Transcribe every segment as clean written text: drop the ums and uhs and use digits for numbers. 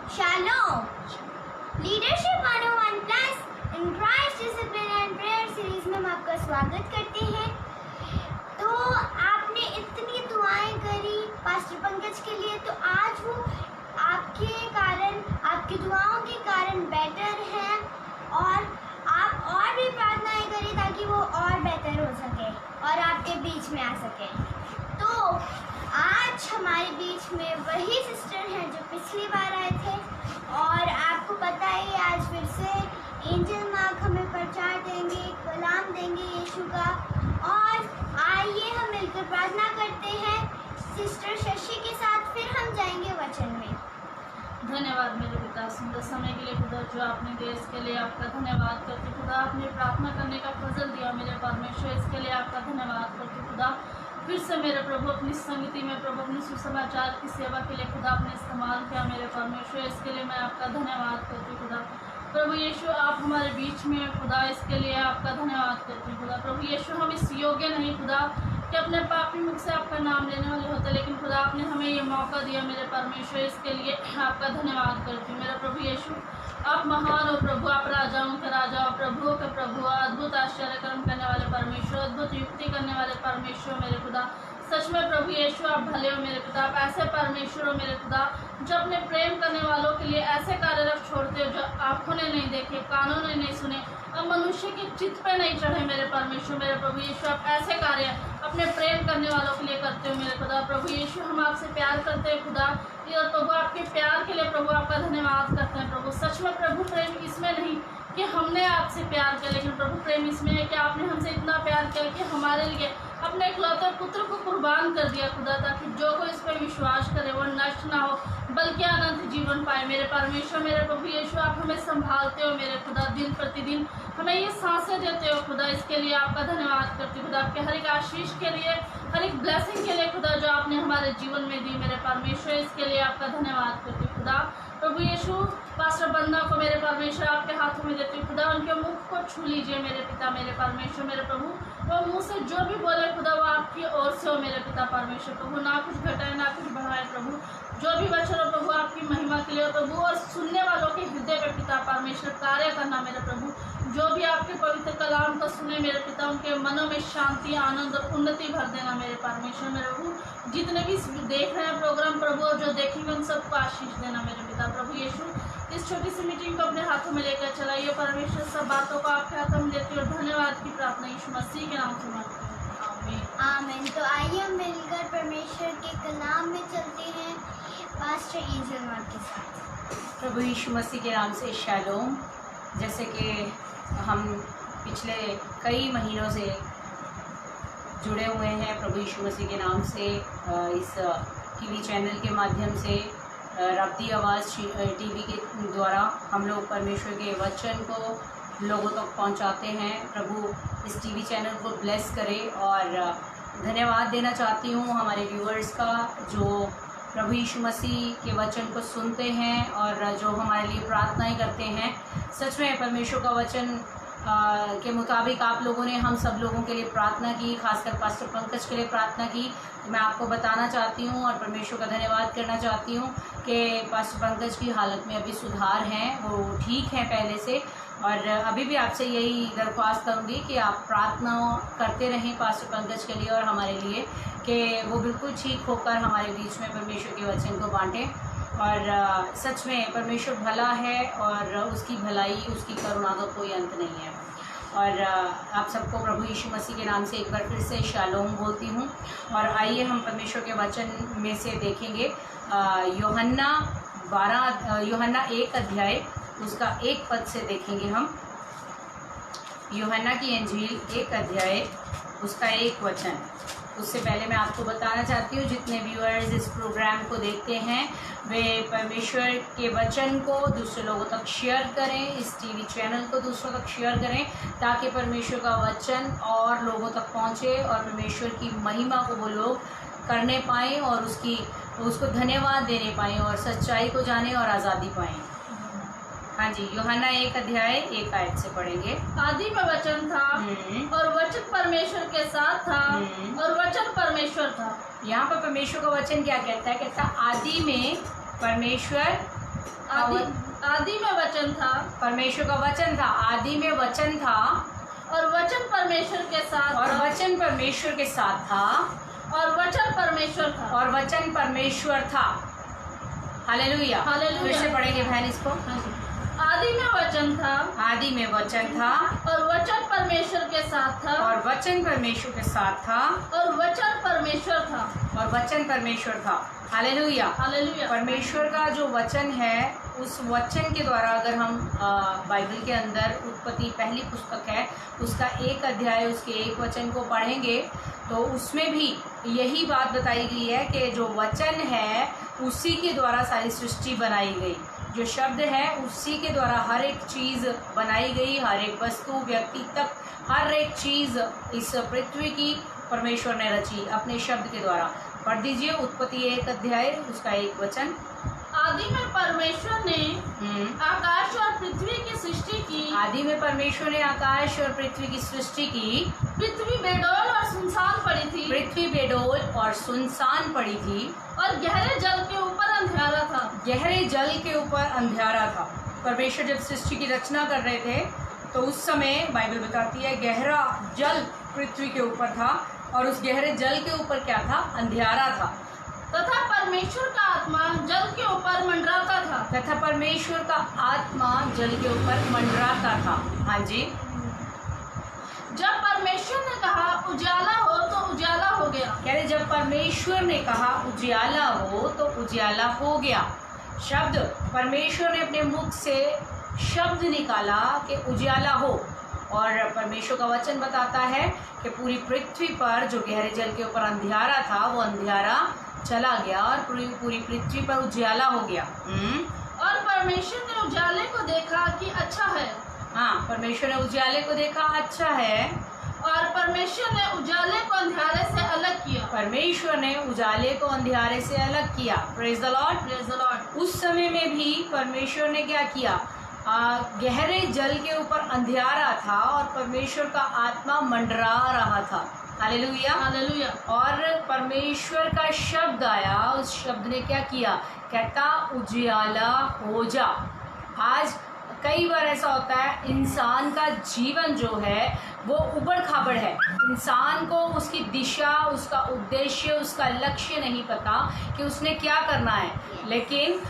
Shalom. Leadership 101 plus in Christ discipline and prayer series में हम आपका स्वागत करते हैं। तो आपने इतनी दुआएं करी पास्टर पंकज के लिए, तो आज वो आपके कारण, आपकी दुआओं के कारण बेटर हैं और आप और भी प्रार्थनाएं करें ताकि वो और बेहतर हो सके और आपके बीच में आ सके। तो आज हमारे बीच में वही सिस्टर हैं जो पिछली बार आए थे और आपको पता है आज फिर से एंजल मार्क हमें प्रचार देंगे, कलाम देंगे यीशु का। और आइए हम मिलकर प्रार्थना करते हैं सिस्टर शशि के साथ, फिर हम जाएंगे वचन में। धन्यवाद मेरे पिता, सुंदर समय के लिए खुदा जो आपने दिया इसके लिए आपका धन्यवाद करती खुदा। आपने प्रार्थना करने का फजल दिया मेरे परमेश्वर, इसके लिए आपका धन्यवाद करती खुदा। फिर से मेरे प्रभु अपनी संगति में प्रभु अपने सुसमाचार की सेवा के लिए खुदा आपने इस्तेमाल किया मेरे परमेश्वर, इसके लिए मैं आपका धन्यवाद करती खुदा। प्रभु यीशु आप हमारे बीच में खुदा, इसके लिए आपका धन्यवाद करती खुदा। प्रभु यीशु हम इस योग्य नहीं खुदा कि अपने पापी मुख से आपका नाम लेने वाले होते, लेकिन खुदा आपने हमें ये मौका दिया मेरे परमेश्वर, इसके लिए आपका धन्यवाद करती हूँ मेरा प्रभु यीशु। आप महान हो प्रभु, आप राजाओं के राजा हो, प्रभुओं के प्रभु, अद्भुत आश्चर्य कर्म करने वाले परमेश्वर, अद्भुत युक्ति करने वाले परमेश्वर मेरे खुदा। सच में प्रभु यीशु आप भले हो मेरे खुदा, आप ऐसे परमेश्वर हो मेरे खुदा जो अपने प्रेम करने वालों के लिए ऐसे कार्य रख छोड़ते हो जो आँखों ने नहीं देखे, कानों ने नहीं सुने और मनुष्य के चित्त पे नहीं चढ़े मेरे परमेश्वर। मेरे प्रभु यीशु आप ऐसे कार्य अपने प्रेम करने वालों के लिए करते हो मेरे खुदा। प्रभु यीशु हम आपसे प्यार करते हैं खुदा, और प्रभु आपके प्यार के लिए प्रभु आपका धन्यवाद करते हैं प्रभु। सच में प्रभु प्रेम इसमें नहीं कि हमने आपसे प्यार किया, लेकिन प्रभु प्रेम इसमें है कि आपने हमसे इतना प्यार किया कि हमारे लिए अपने इकलौते पुत्र को कुर्बान कर दिया खुदा, ताकि जो कोई इस पर विश्वास करे वो नष्ट ना हो बल्कि अनंत जीवन पाए मेरे परमेश्वर। मेरे प्रभु यीशु आप हमें संभालते हो मेरे खुदा, दिन प्रतिदिन हमें ये सांसें देते हो खुदा, इसके लिए आपका धन्यवाद करती खुदा। आपके हर एक आशीष के लिए, हर एक ब्लेसिंग के लिए खुदा जो आपने हमारे जीवन में दी मेरे परमेश्वर, इसके लिए आपका धन्यवाद करती खुदा। प्रभु यीशु पास्टर बंदा को मेरे परमेश्वर आपके हाथों में देती खुदा, उनके मुख को छू लीजिए मेरे पिता मेरे परमेश्वर। मेरे प्रभु वो मुँह से जो भी बोले खुदा वो आपकी ओर से हो मेरे पिता परमेश्वर। प्रभु ना कुछ घटाए ना कुछ बढ़ाए प्रभु, जो भी वचन हो प्रभु आपकी महिमा के लिए प्रभु, और सुनने वालों के हृदय पे पिता परमेश्वर कार्य करना मेरे प्रभु। जो भी आपके पवित्र कलाम को सुने मेरे पिता, उनके मनों में शांति, आनंद और उन्नति भर देना मेरे परमेश्वर। मेरे प्रभु जितने भी देख रहे हैं प्रोग्राम प्रभु और जो देखेंगे उन सबको आशीष देना मेरे पिता। प्रभु यीशु इस छोटी सी मीटिंग को अपने हाथों में लेकर चलाइए परमेश्वर, सब बातों को आपके हाथों में देती और धन्यवाद की प्रार्थना यीशु मसीह के नाम से मांगते हैं, आमीन आमीन। तो आइए हम मिलकर परमेश्वर के कलाम में चलते हैं पास्टर एंजल मार्क के साथ। प्रभु यीशु मसीह के नाम से शालोम। जैसे कि हम पिछले कई महीनों से जुड़े हुए हैं प्रभु यीशु मसीह के नाम से, इस टीवी चैनल के माध्यम से, रब्ती आवाज़ टीवी के द्वारा हम लोग परमेश्वर के वचन को लोगों तक पहुंचाते हैं। प्रभु इस टीवी चैनल को ब्लेस करे और धन्यवाद देना चाहती हूं हमारे व्यूअर्स का जो प्रभु यीशु मसीह के वचन को सुनते हैं और जो हमारे लिए प्रार्थनाएं करते हैं। सच में परमेश्वर का वचन के मुताबिक आप लोगों ने हम सब लोगों के लिए प्रार्थना की, खासकर पास्टर पंकज के लिए प्रार्थना की। मैं आपको बताना चाहती हूँ और परमेश्वर का धन्यवाद करना चाहती हूँ कि पास्टर पंकज की हालत में अभी सुधार है, वो ठीक है पहले से। और अभी भी आपसे यही दरख्वास्त करूँगी कि आप प्रार्थना करते रहें पास्टर पंकज के लिए और हमारे लिए, कि वो बिल्कुल ठीक होकर हमारे बीच में परमेश्वर के वचन को बांटें। और सच में परमेश्वर भला है और उसकी भलाई, उसकी करुणा का कोई अंत नहीं है। और आप सबको प्रभु यीशु मसीह के नाम से एक बार फिर से शालोम बोलती हूँ। और आइए हम परमेश्वर के वचन में से देखेंगे यूहन्ना 1 अध्याय उसका 1 पद से देखेंगे हम। यूहन्ना की इंजील 1 अध्याय उसका 1 वचन। उससे पहले मैं आपको बताना चाहती हूँ जितने व्यूअर्स इस प्रोग्राम को देखते हैं वे परमेश्वर के वचन को दूसरे लोगों तक शेयर करें, इस टीवी चैनल को दूसरों तक शेयर करें ताकि परमेश्वर का वचन और लोगों तक पहुँचे और परमेश्वर की महिमा को वो लोग करने पाएँ और उसको धन्यवाद देने पाएँ और सच्चाई को जाने और आज़ादी पाएँ। हाँ जी, यूहन्ना 1 अध्याय 1 आयत से पढ़ेंगे। आदि में वचन था और वचन परमेश्वर के साथ था और वचन परमेश्वर था। यहाँ पर परमेश्वर का वचन क्या कहता है? कहता आदि में परमेश्वर आदि में वचन था, परमेश्वर का वचन था, आदि में वचन था, और वचन परमेश्वर के साथ और था, वचन परमेश्वर के साथ था, और वचन परमेश्वर था। और वचन परमेश्वर था। हालेलुया। हालेलुया। फिर से पढ़ेंगे बहन इसको। हाँ जी। आदि में वचन था, आदि में वचन था, और वचन परमेश्वर के साथ था, और वचन परमेश्वर के साथ था, और वचन परमेश्वर था। और वचन परमेश्वर था। हालेलुया। हालेलुया। परमेश्वर का जो वचन है, उस वचन के द्वारा अगर हम बाइबल के अंदर उत्पत्ति पहली पुस्तक है, उसका 1 अध्याय उसके 1 वचन को पढ़ेंगे तो उसमें भी यही बात बताई गई है कि जो वचन है उसी के द्वारा सारी सृष्टि बनाई गई। जो शब्द है उसी के द्वारा हर एक चीज़ बनाई गई, हर एक वस्तु, व्यक्ति तक हर एक चीज़ इस पृथ्वी की परमेश्वर ने रची अपने शब्द के द्वारा। पढ़ दीजिए उत्पत्ति 1 अध्याय उसका 1 वचन। आदि में परमेश्वर ने आकाश और पृथ्वी की सृष्टि की। आदि में परमेश्वर ने आकाश और पृथ्वी की सृष्टि की। पृथ्वी बेडौल और सुनसान पड़ी थी, पृथ्वी बेडौल और सुनसान पड़ी थी, और गहरे जल के ऊपर अंधेरा था। गहरे जल के ऊपर अंधेरा था। परमेश्वर जब सृष्टि की रचना कर रहे थे तो उस समय बाइबल बताती है गहरा जल पृथ्वी के ऊपर था, और उस गहरे जल के ऊपर क्या था? अंधेरा था। तथा परमेश्वर का आत्मा जल के ऊपर मंडराता था। तथा परमेश्वर का आत्मा जल के ऊपर मंडराता था। हाँ जी। जब परमेश्वर ने कहा उजाला हो तो उजाला हो गया। कह रहे जब परमेश्वर ने कहा उजियाला हो तो उजियाला हो गया। शब्द परमेश्वर ने अपने मुख से शब्द निकाला कि उजियाला हो, और परमेश्वर का वचन बताता है कि पूरी पृथ्वी पर जो गहरे जल के ऊपर अंधियारा था वो अंधियारा चला गया और पूरी पृथ्वी पर उजियाला हो गया। और परमेश्वर ने उजाले को देखा कि अच्छा है। हाँ, परमेश्वर ने उजियाले को देखा अच्छा है, और परमेश्वर ने उजाले को अंधेरे से अलग किया। परमेश्वर ने उजाले को अंधियारे से अलग किया। Praise the Lord. Praise the Lord. उस समय में भी परमेश्वर ने क्या किया? गहरे जल के ऊपर अंधियारा था और परमेश्वर का आत्मा मंडरा रहा था। हालेलुया। हालेलुया। और परमेश्वर का शब्द आया, उस शब्द ने क्या किया? कहता उजियाला हो जा। आज कई बार ऐसा होता है इंसान का जीवन जो है वो उबड़ खाबड़ है। इंसान को उसकी दिशा, उसका उद्देश्य, उसका लक्ष्य नहीं पता कि उसने क्या करना है। लेकिन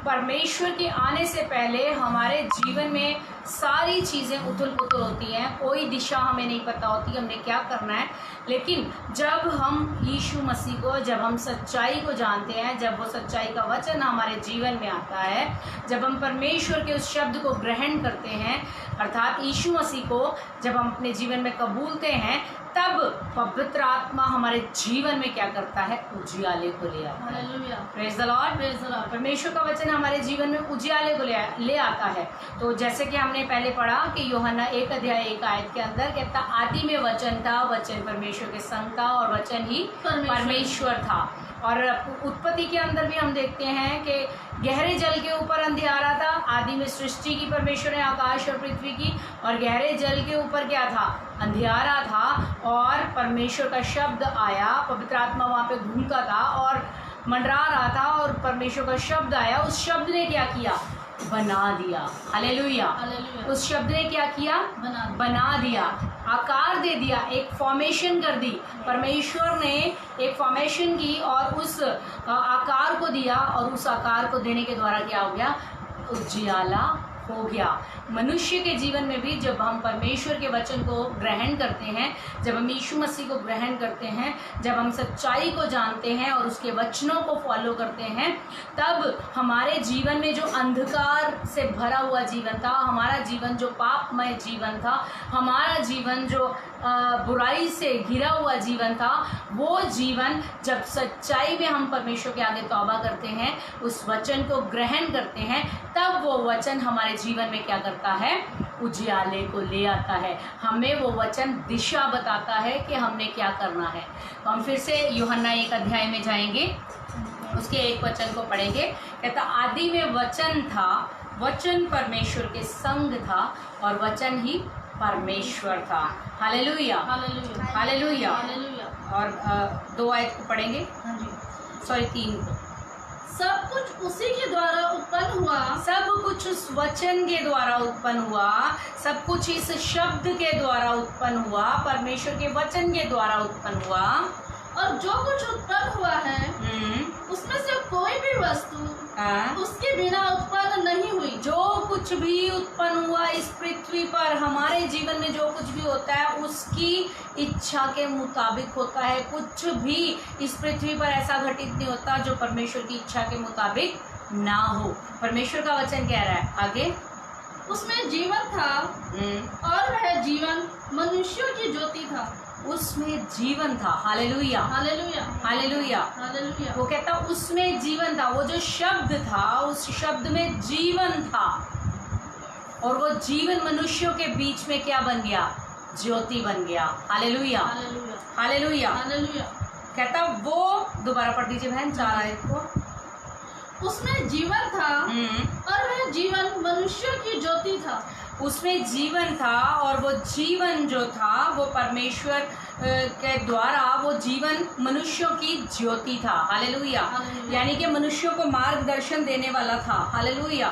परमेश्वर के आने से पहले हमारे जीवन में सारी चीज़ें उथल पुथल होती हैं, कोई दिशा हमें नहीं पता होती हमने क्या करना है। लेकिन जब हम यीशु मसीह को, जब हम सच्चाई को जानते हैं, जब वो सच्चाई का वचन हमारे जीवन में आता है, जब हम परमेश्वर के उस शब्द को ग्रहण करते हैं, अर्थात यीशु मसीह को जब हम अपने जीवन में कबूलते हैं, तब पवित्र आत्मा हमारे जीवन में क्या करता है? उजियाले को ले आता है। Hallelujah. Praise the Lord. Praise the Lord. परमेश्वर का वचन हमारे जीवन में उजियाले को ले आता है। तो जैसे कि हमने पहले पढ़ा कि यूहन्ना 1 अध्याय 1 आयत के अंदर कहता आदि में वचन था, वचन परमेश्वर के संग था और वचन ही परमेश्वर था। और उत्पत्ति के अंदर भी हम देखते हैं कि गहरे जल के ऊपर अंधियारा था। आदि में सृष्टि की परमेश्वर ने आकाश और पृथ्वी की, और गहरे जल के ऊपर क्या था? अंधियारा था। और परमेश्वर का शब्द आया, पवित्र आत्मा वहाँ पे घूमता था और मंडरा रहा था, और परमेश्वर का शब्द आया, उस शब्द ने क्या किया? बना दिया। हालेलुया। हालेलुया। उस शब्द ने क्या किया? बना दिया, आकार दे दिया, एक फॉर्मेशन कर दी। परमेश्वर ने एक फॉर्मेशन की और उस आकार को दिया, और उस आकार को देने के द्वारा क्या हो गया? उजियाला हो गया। मनुष्य के जीवन में भी जब हम परमेश्वर के वचन को ग्रहण करते हैं, जब हम यीशु मसीह को ग्रहण करते हैं, जब हम सच्चाई को जानते हैं और उसके वचनों को फॉलो करते हैं, तब हमारे जीवन में जो अंधकार से भरा हुआ जीवन था, हमारा जीवन जो पापमय जीवन था, हमारा जीवन जो बुराई से घिरा हुआ जीवन था, वो जीवन जब सच्चाई में हम परमेश्वर के आगे तौबा करते हैं, उस वचन को ग्रहण करते हैं, तब वो वचन हमारे जीवन में क्या करता है? उजियाले को ले आता है। हमें वो वचन दिशा बताता है कि हमने क्या करना है। तो हम फिर से यूहन्ना 1 अध्याय में जाएंगे, उसके 1 वचन को पढ़ेंगे। कहता आदि में वचन था, वचन परमेश्वर के संग था और वचन ही परमेश्वर था। हालेलुया। हालेलुया। हालेलुया। हालेलुया। और 2 आयत को पढ़ेंगे, हाँ जी। सॉरी 3 को। सब कुछ उसी के द्वारा उत्पन्न हुआ, सब कुछ उस वचन के द्वारा उत्पन्न हुआ, सब कुछ इस शब्द के द्वारा उत्पन्न हुआ, परमेश्वर के वचन के द्वारा उत्पन्न हुआ। और जो कुछ उत्पन्न हुआ है उसमें से कोई भी वस्तु उसके बिना उत्पन्न नहीं हुई। जो कुछ भी उत्पन्न हुआ इस पृथ्वी पर, हमारे जीवन में जो कुछ भी होता है उसकी इच्छा के मुताबिक होता है। कुछ भी इस पृथ्वी पर ऐसा घटित नहीं होता जो परमेश्वर की इच्छा के मुताबिक ना हो। परमेश्वर का वचन कह रहा है आगे, उसमें जीवन था और वह जीवन मनुष्यों की ज्योति था। उसमें जीवन था। Hallelujah, hallelujah, hallelujah. हालेलुया। वो कहता उसमें जीवन था। वो जो शब्द था उस शब्द में जीवन था, और वो जीवन मनुष्यों के बीच में क्या बन गया? ज्योति बन गया। Hallelujah, hallelujah, hallelujah. हालेलुया। कहता वो, दोबारा पढ़ दीजिए बहन 4 आयत को। उसमें जीवन था और वह जीवन मनुष्यों की ज्योति था। उसमें जीवन था और वो जीवन जो था वो परमेश्वर के द्वारा वो जीवन मनुष्यों की ज्योति था। हालेलुया। यानी कि मनुष्यों को मार्गदर्शन देने वाला था। हालेलुया।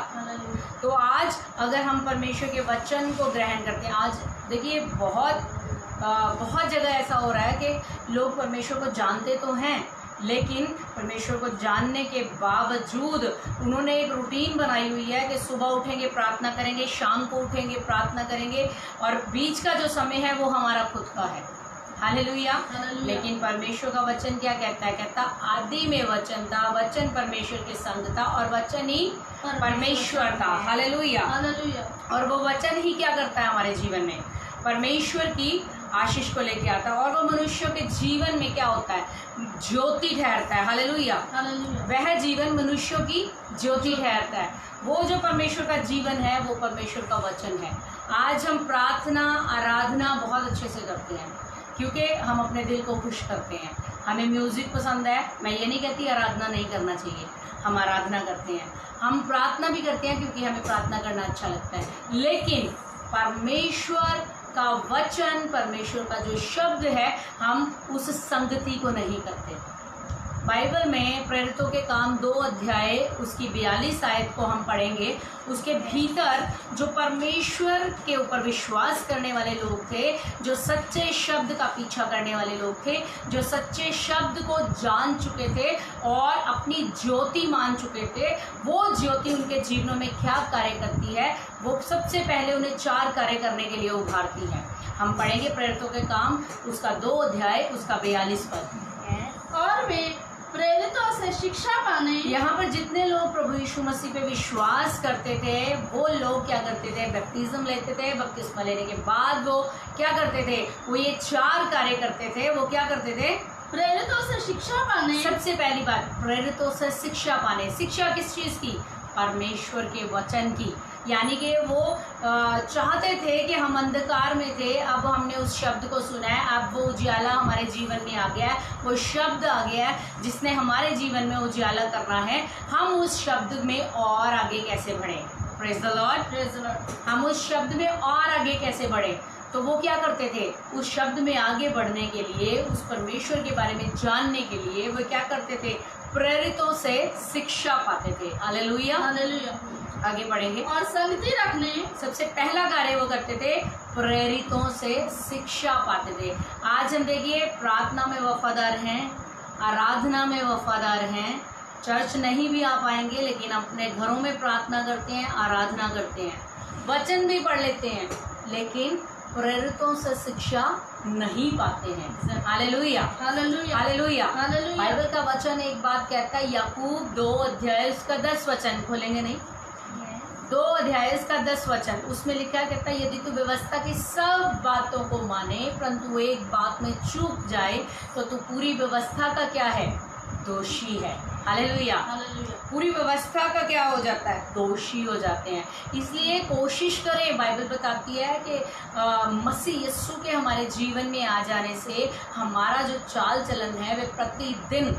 तो आज अगर हम परमेश्वर के वचन को ग्रहण करते हैं, आज देखिए बहुत जगह ऐसा हो रहा है कि लोग परमेश्वर को जानते तो हैं, लेकिन परमेश्वर को जानने के बावजूद उन्होंने एक रूटीन बनाई हुई है कि सुबह उठेंगे प्रार्थना करेंगे, शाम को उठेंगे प्रार्थना करेंगे, और बीच का जो समय है वो हमारा खुद का है। हालेलुया। लेकिन परमेश्वर का वचन क्या कहता है? कहता आदि में वचन था, वचन परमेश्वर के संग था और वचन ही परमेश्वर था। हालेलुया। हालेलुया। और वो वचन ही क्या करता है हमारे जीवन में? परमेश्वर की आशीष को लेके आता है, और वो मनुष्यों के जीवन में क्या होता है? ज्योति ठहरता है। हालेलुया। हालेलुया। वह जीवन मनुष्यों की ज्योति ठहरता है। वो जो परमेश्वर का जीवन है वो परमेश्वर का वचन है। आज हम प्रार्थना आराधना बहुत अच्छे से करते हैं क्योंकि हम अपने दिल को खुश करते हैं। हमें म्यूज़िक पसंद है, मैं ये नहीं कहती आराधना नहीं करना चाहिए, हम आराधना करते हैं। हम प्रार्थना भी करते हैं क्योंकि हमें प्रार्थना करना अच्छा लगता है, लेकिन परमेश्वर का वचन, परमेश्वर का जो शब्द है, हम उस संगति को नहीं करते। बाइबल में प्रेरितों के काम 2 अध्याय उसकी 42 आयत को हम पढ़ेंगे। उसके भीतर जो परमेश्वर के ऊपर विश्वास करने वाले लोग थे, जो सच्चे शब्द का पीछा करने वाले लोग थे, जो सच्चे शब्द को जान चुके थे और अपनी ज्योति मान चुके थे, वो ज्योति उनके जीवनों में क्या कार्य करती है? वो सबसे पहले उन्हें 4 कार्य करने के लिए उभारती है। हम पढ़ेंगे प्रेरितों के काम उसका 2 अध्याय उसका 42 पद। और वे प्रेरितों से शिक्षा पाने, यहाँ पर जितने लोग प्रभु यीशु मसीह पे विश्वास करते थे वो लोग क्या करते थे? बैप्टिज्म लेते थे। बपतिस्मा लेने के बाद वो क्या करते थे? वो ये 4 कार्य करते थे। वो क्या करते थे? प्रेरितों से शिक्षा पाने। सबसे पहली बात, प्रेरितों से शिक्षा पाने। शिक्षा किस चीज़ की? परमेश्वर के वचन की। यानी कि वो चाहते थे कि हम अंधकार में थे, अब हमने उस शब्द को सुना है, अब वो उजियाला हमारे जीवन में आ गया है, वो शब्द आ गया है जिसने हमारे जीवन में उजियाला करना है। हम उस शब्द में और आगे कैसे बढ़ें? Praise the Lord, praise the Lord. हम उस शब्द में और आगे कैसे बढ़ें? तो वो क्या करते थे? उस शब्द में आगे बढ़ने के लिए, उस परमेश्वर के बारे में जानने के लिए वो क्या करते थे? प्रेरितों से शिक्षा पाते थे। Hallelujah, hallelujah. आगे बढ़ेंगे। और संगति रखने, सबसे पहला कार्य वो करते थे, प्रेरितों से शिक्षा पाते थे। आज हम देखिए प्रार्थना में वफादार हैं, आराधना में वफादार हैं, चर्च नहीं भी आ पाएंगे लेकिन अपने घरों में प्रार्थना करते हैं, आराधना करते हैं, वचन भी पढ़ लेते हैं, लेकिन प्रेरितों से शिक्षा नहीं पाते हैं। Hallelujah, hallelujah, hallelujah. Hallelujah. Bible का वचन एक बात कहता है, याकूब 2 अध्याय उसका 10 वचन, खोलेंगे नहीं? 2 अध्याय इसका 10 वचन, उसमें लिखा कहता है, यदि तू व्यवस्था की सब बातों को माने परंतु एक बात में चूक जाए तो तू पूरी व्यवस्था का क्या है? दोषी है। Hallelujah, hallelujah. पूरी व्यवस्था का क्या हो जाता है? दोषी हो जाते हैं। इसलिए कोशिश करें, बाइबल बताती है कि मसीह यीशु के हमारे जीवन में आ जाने से हमारा जो चाल चलन है वह प्रतिदिन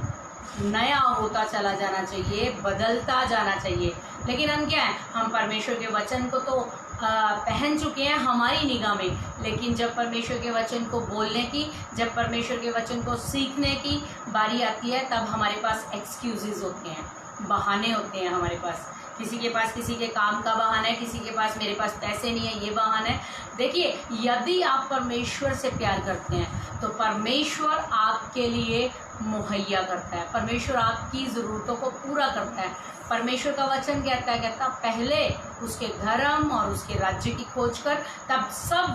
नया होता चला जाना चाहिए, बदलता जाना चाहिए। लेकिन हम क्या है? हम परमेश्वर के वचन को तो पहन चुके हैं हमारी निगाह में, लेकिन जब परमेश्वर के वचन को बोलने की, जब परमेश्वर के वचन को सीखने की बारी आती है तब हमारे पास एक्सक्यूजेस होते हैं। बहाने होते हैं हमारे पास। किसी के पास किसी के काम का बहाना है, किसी के पास मेरे पास पैसे नहीं है, ये बहाना है। देखिए, यदि आप परमेश्वर से प्यार करते हैं तो परमेश्वर आपके लिए मुहैया करता है, परमेश्वर आपकी ज़रूरतों को पूरा करता है। परमेश्वर का वचन कहता पहले उसके धर्म और उसके राज्य की खोज कर, तब सब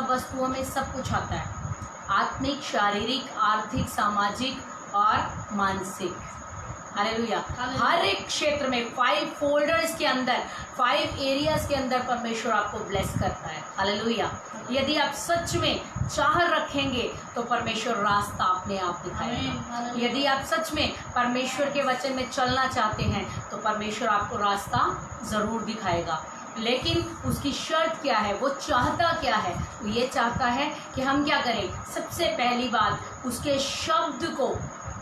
वस्तुओं में सब कुछ आता है, आत्मिक, शारीरिक, आर्थिक, सामाजिक और मानसिक। हालेलुया। हर एक क्षेत्र में 5 फोल्डर्स के अंदर, 5 एरियाज के अंदर परमेश्वर आपको ब्लेस करता है। हालेलुया। यदि आप सच में चाह रखेंगे तो परमेश्वर रास्ता अपने आप दिखाएगा। यदि आप सच में परमेश्वर के वचन में चलना चाहते हैं तो परमेश्वर आपको रास्ता ज़रूर दिखाएगा। लेकिन उसकी शर्त क्या है, वो चाहता क्या है? वो ये चाहता है कि हम क्या करें? सबसे पहली बात, उसके शब्द को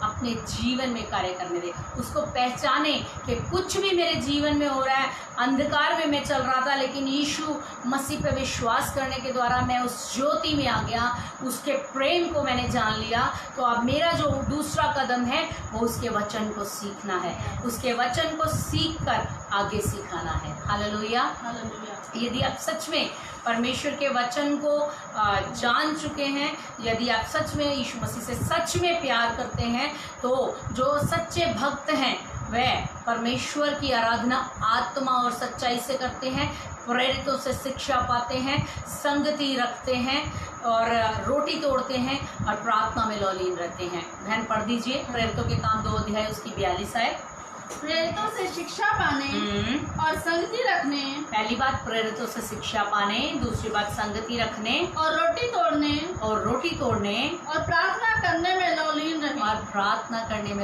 अपने जीवन में कार्य करने दे। उसको पहचाने कि कुछ भी मेरे जीवन में हो रहा है, अंधकार में मैं चल रहा था, लेकिन यीशु मसीह पे विश्वास करने के द्वारा मैं उस ज्योति में आ गया, उसके प्रेम को मैंने जान लिया। तो अब मेरा जो दूसरा कदम है वो उसके वचन को सीखना है, उसके वचन को सीख कर आगे सिखाना है। हालेलुया। यदि आप सच में परमेश्वर के वचन को जान चुके हैं, यदि आप सच में यीशु मसीह से सच में प्यार करते हैं, तो जो सच्चे भक्त हैं वह परमेश्वर की आराधना आत्मा और सच्चाई से करते हैं, प्रेरितों से शिक्षा पाते हैं, संगति रखते हैं और रोटी तोड़ते हैं और प्रार्थना में लौलीन रहते हैं। बहन पढ़ दीजिए प्रेरितों के काम 2 अध्याय उसकी 42 आयत। प्रेरितों से शिक्षा पाने और संगति रखने। पहली बात प्रेरितों से शिक्षा पाने, दूसरी बात संगति रखने और रोटी तोड़ने और प्रार्थना करने में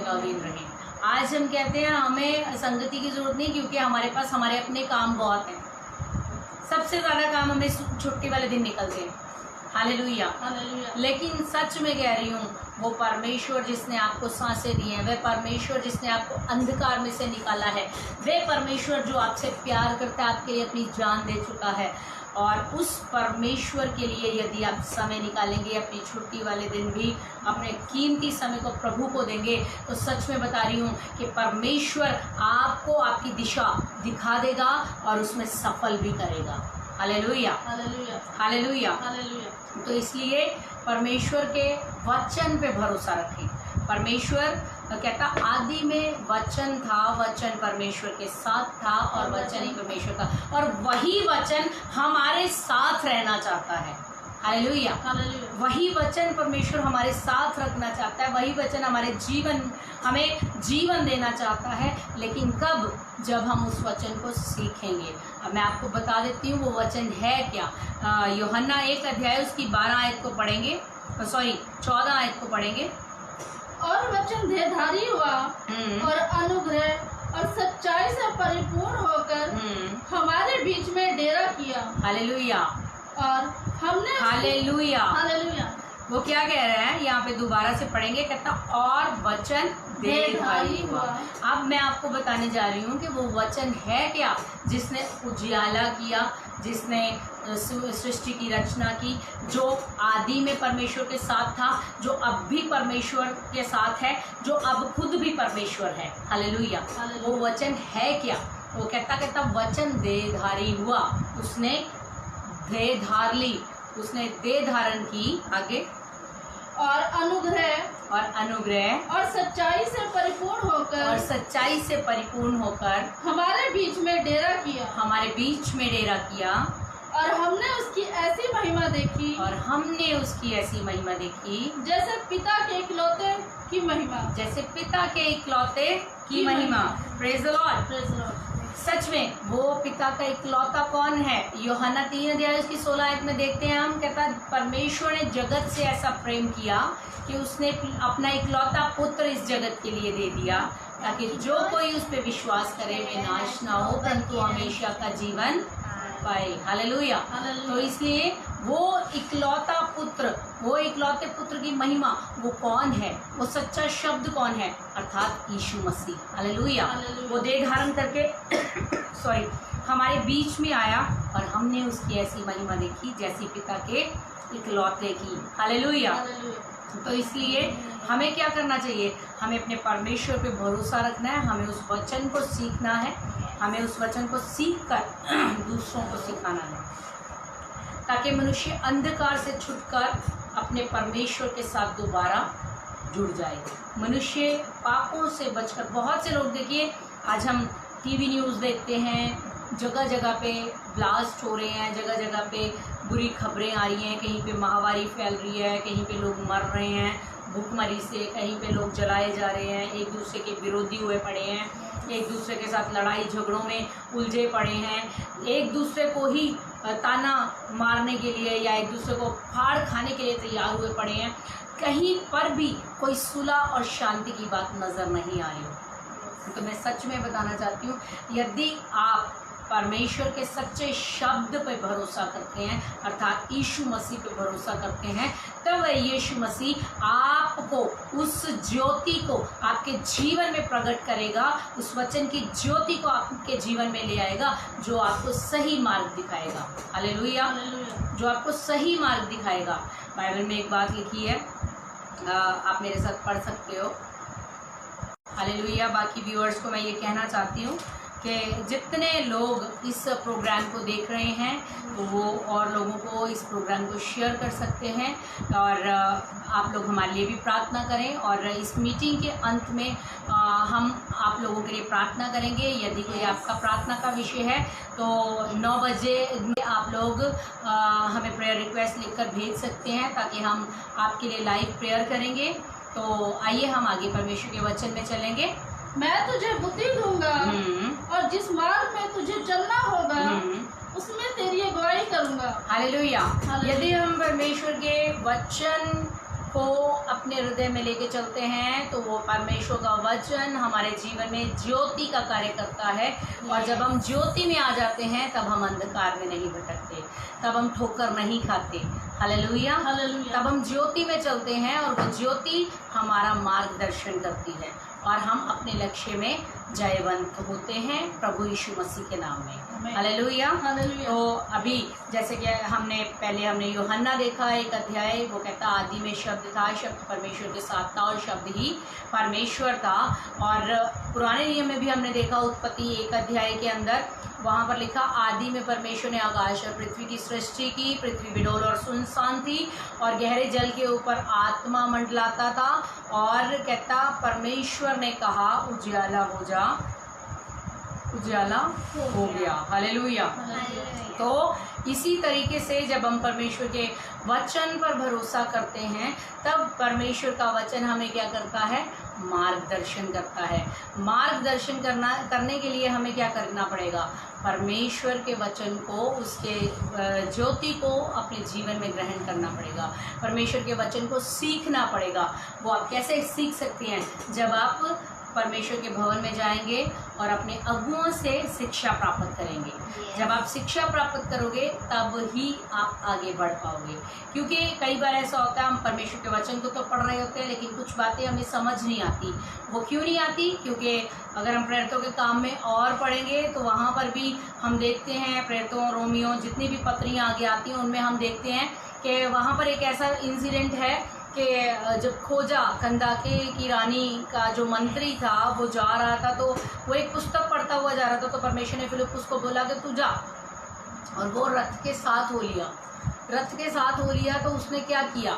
लौलीन रहे। आज हम कहते हैं हमें संगति की जरूरत नहीं, क्योंकि हमारे पास हमारे अपने काम बहुत हैं। सबसे ज़्यादा काम हमें छुट्टी वाले दिन निकलते हैं। हालेलुया। लेकिन सच में कह रही हूँ, वो परमेश्वर जिसने आपको सांसें दी हैं, वह परमेश्वर जिसने आपको अंधकार में से निकाला है, वह परमेश्वर जो आपसे प्यार करता है, आपके लिए अपनी जान दे चुका है, और उस परमेश्वर के लिए यदि आप समय निकालेंगे, अपनी छुट्टी वाले दिन भी अपने कीमती समय को प्रभु को देंगे, तो सच में बता रही हूँ कि परमेश्वर आपको आपकी दिशा दिखा देगा और उसमें सफल भी करेगा। हालेलुया। तो इसलिए परमेश्वर के वचन पे भरोसा रखें। परमेश्वर कहता आदि में वचन था, वचन परमेश्वर के साथ था और वचन ही परमेश्वर था, और वही वचन हमारे साथ रहना चाहता है। हालेलुया। वही वचन परमेश्वर हमारे साथ रखना चाहता है, वही वचन हमें जीवन देना चाहता है। लेकिन कब? जब हम उस वचन को सीखेंगे। अब मैं आपको बता देती हूँ वो वचन है क्या। यूहन्ना 1 अध्याय उसकी 12 आयत को पढ़ेंगे, 14 आयत को पढ़ेंगे। और वचन देहधारी हुआ और अनुग्रह और सच्चाई से परिपूर्ण होकर हमारे बीच में डेरा किया। हालेलुया। और हमने हालेलुया। वो क्या कह रहे हैं यहाँ पे, दोबारा से पढ़ेंगे, कहता और वचन देहधारी हुआ। अब मैं आपको बताने जा रही हूँ कि वो वचन है क्या, जिसने उजियाला किया, जिसने सृष्टि की रचना की, जो आदि में परमेश्वर के साथ था, जो अब भी परमेश्वर के साथ है, जो अब खुद भी परमेश्वर है। हालेलुया। वो वचन है क्या? वो कहता वचन देहधारी हुआ, उसने देह धार ली, उसने देह धारण की। आगे और अनुग्रह और सच्चाई से परिपूर्ण होकर हमारे बीच में डेरा किया। और हमने उसकी ऐसी महिमा देखी जैसे पिता के इकलौते की महिमा। Praise the Lord. सच में वो पिता का इकलौता कौन है? यूहन्ना 3 अध्याय उसकी 16 आयत में देखते हैं हम, कहता परमेश्वर ने जगत से ऐसा प्रेम किया कि उसने अपना इकलौता पुत्र इस जगत के लिए दे दिया, ताकि जो कोई उस पर विश्वास करे वे नाश ना हो परंतु हमेशा का जीवन पाए। हालेलुया। तो इसलिए वो इकलौते पुत्र की महिमा वो कौन है? वो सच्चा शब्द कौन है? अर्थात यीशु मसीह। हालेलुया। वो देह धारण करके हमारे बीच में आया और हमने उसकी ऐसी महिमा देखी जैसी पिता के इकलौते की। हालेलुया। तो इसलिए हमें क्या करना चाहिए, हमें अपने परमेश्वर पे भरोसा रखना है, हमें उस वचन को सीखना है, हमें उस वचन को सीख कर दूसरों को सिखाना है, ताकि मनुष्य अंधकार से छुटकर अपने परमेश्वर के साथ दोबारा जुड़ जाए। मनुष्य पापों से बचकर, बहुत से लोग देखिए आज हम टीवी न्यूज़ देखते हैं, जगह जगह पे ब्लास्ट हो रहे हैं, जगह जगह पे बुरी खबरें आ रही हैं, कहीं पे महामारी फैल रही है, कहीं पे लोग मर रहे हैं भूखमरी से, कहीं पे लोग जलाए जा रहे हैं, एक दूसरे के विरोधी हुए पड़े हैं, एक दूसरे के साथ लड़ाई झगड़ों में उलझे पड़े हैं, एक दूसरे को ही ताना मारने के लिए या एक दूसरे को फाड़ खाने के लिए तैयार हुए पड़े हैं। कहीं पर भी कोई सुलह और शांति की बात नज़र नहीं आ रही। तो मैं सच में बताना चाहती हूँ, यदि आप परमेश्वर के सच्चे शब्द पे भरोसा करते हैं, अर्थात यीशु मसीह पे भरोसा करते हैं, तब यीशु मसीह आपको उस ज्योति को आपके जीवन में प्रकट करेगा, उस वचन की ज्योति को आपके जीवन में ले आएगा, जो आपको सही मार्ग दिखाएगा। हालेलुया, जो आपको सही मार्ग दिखाएगा। बाइबल में एक बात लिखी है, आप मेरे साथ पढ़ सकते हो। हालेलुया। बाकी व्यूअर्स को मैं ये कहना चाहती हूँ कि जितने लोग इस प्रोग्राम को देख रहे हैं तो वो और लोगों को इस प्रोग्राम को शेयर कर सकते हैं, और आप लोग हमारे लिए भी प्रार्थना करें। और इस मीटिंग के अंत में हम आप लोगों के लिए प्रार्थना करेंगे। यदि कोई आपका प्रार्थना का विषय है तो 9 बजे आप लोग हमें प्रेयर रिक्वेस्ट लिखकर भेज सकते हैं, ताकि हम आपके लिए लाइव प्रेयर करेंगे। तो आइए हम आगे परमेश्वर के वचन में चलेंगे। मैं तुझे बुद्धि दूंगा और जिस मार्ग में तुझे चलना होगा उसमें तेरी अगुवाई करूंगा। हालेलुया। यदि हम परमेश्वर के वचन को अपने हृदय में लेके चलते हैं तो वो परमेश्वर का वचन हमारे जीवन में ज्योति का कार्य करता है, और जब हम ज्योति में आ जाते हैं तब हम अंधकार में नहीं भटकते, तब हम ठोकर नहीं खाते। हालेलुया। तब हम ज्योति में चलते हैं और वो ज्योति हमारा मार्गदर्शन करती है, और हम अपने लक्ष्य में जयवंत होते हैं प्रभु यीशु मसीह के नाम में। हालेलुया। तो अभी जैसे कि हमने यूहन्ना देखा 1 अध्याय, वो कहता आदि में शब्द था, शब्द परमेश्वर के साथ था और शब्द ही परमेश्वर था। और पुराने नियम में भी हमने देखा उत्पत्ति 1 अध्याय के अंदर, वहाँ पर लिखा आदि में परमेश्वर ने आकाश और पृथ्वी की सृष्टि की, पृथ्वी बिडोल और सुनसान थी और गहरे जल के ऊपर आत्मा मंडलाता था। और कहता परमेश्वर ने कहा उजियाला हो जा, उजियाला हो गया। हालेलुया। तो इसी तरीके से जब हम परमेश्वर के वचन पर भरोसा करते हैं तब परमेश्वर का वचन हमें क्या करता है, मार्गदर्शन करता है। मार्गदर्शन करने के लिए हमें क्या करना पड़ेगा, परमेश्वर के वचन को, उसके ज्योति को अपने जीवन में ग्रहण करना पड़ेगा, परमेश्वर के वचन को सीखना पड़ेगा। वो आप कैसे सीख सकते हैं, जब आप परमेश्वर के भवन में जाएंगे और अपने अगुओं से शिक्षा प्राप्त करेंगे। जब आप शिक्षा प्राप्त करोगे तब ही आप आगे बढ़ पाओगे। क्योंकि कई बार ऐसा होता है हम परमेश्वर के वचन को तो पढ़ रहे होते हैं लेकिन कुछ बातें हमें समझ नहीं आती। वो क्यों नहीं आती, क्योंकि अगर हम प्रेरितों के काम में और पढ़ेंगे तो वहाँ पर भी हम देखते हैं, प्रेरितों, रोमियो, जितनी भी पत्रियाँ आगे आती हैं उनमें हम देखते हैं कि वहाँ पर एक ऐसा इंसिडेंट है कि जब खोजा कंदाके की रानी का जो मंत्री था वो जा रहा था, तो वो एक पुस्तक पढ़ता हुआ जा रहा था, तो परमेश्वर ने फिलिप्पुस को बोला कि तू जा, और वो रथ के साथ हो लिया। रथ के साथ हो लिया तो उसने क्या किया,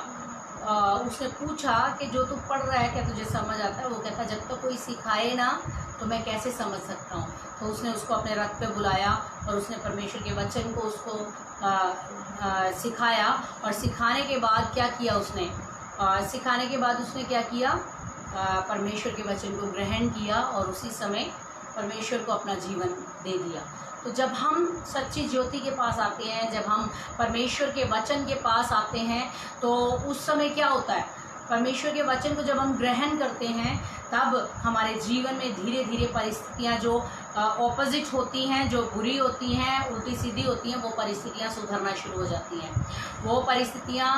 उसने पूछा कि जो तू पढ़ रहा है क्या तुझे समझ आता है? वो कहता जब तक कोई सिखाए ना तो मैं कैसे समझ सकता हूँ। तो उसने उसको अपने रथ पे बुलाया और उसने परमेश्वर के वचन को उसको सिखाया, और सिखाने के बाद क्या किया उसने, सिखाने के बाद उसने क्या किया, परमेश्वर के वचन को ग्रहण किया और उसी समय परमेश्वर को अपना जीवन दे दिया। तो जब हम सच्ची ज्योति के पास आते हैं, जब हम परमेश्वर के वचन के पास आते हैं तो उस समय क्या होता है, परमेश्वर के वचन को जब हम ग्रहण करते हैं तब हमारे जीवन में धीरे धीरे परिस्थितियाँ जो ऑपोजिट होती हैं, जो बुरी होती हैं, उल्टी सीधी होती हैं, वो परिस्थितियाँ सुधरना शुरू हो जाती हैं। वो परिस्थितियाँ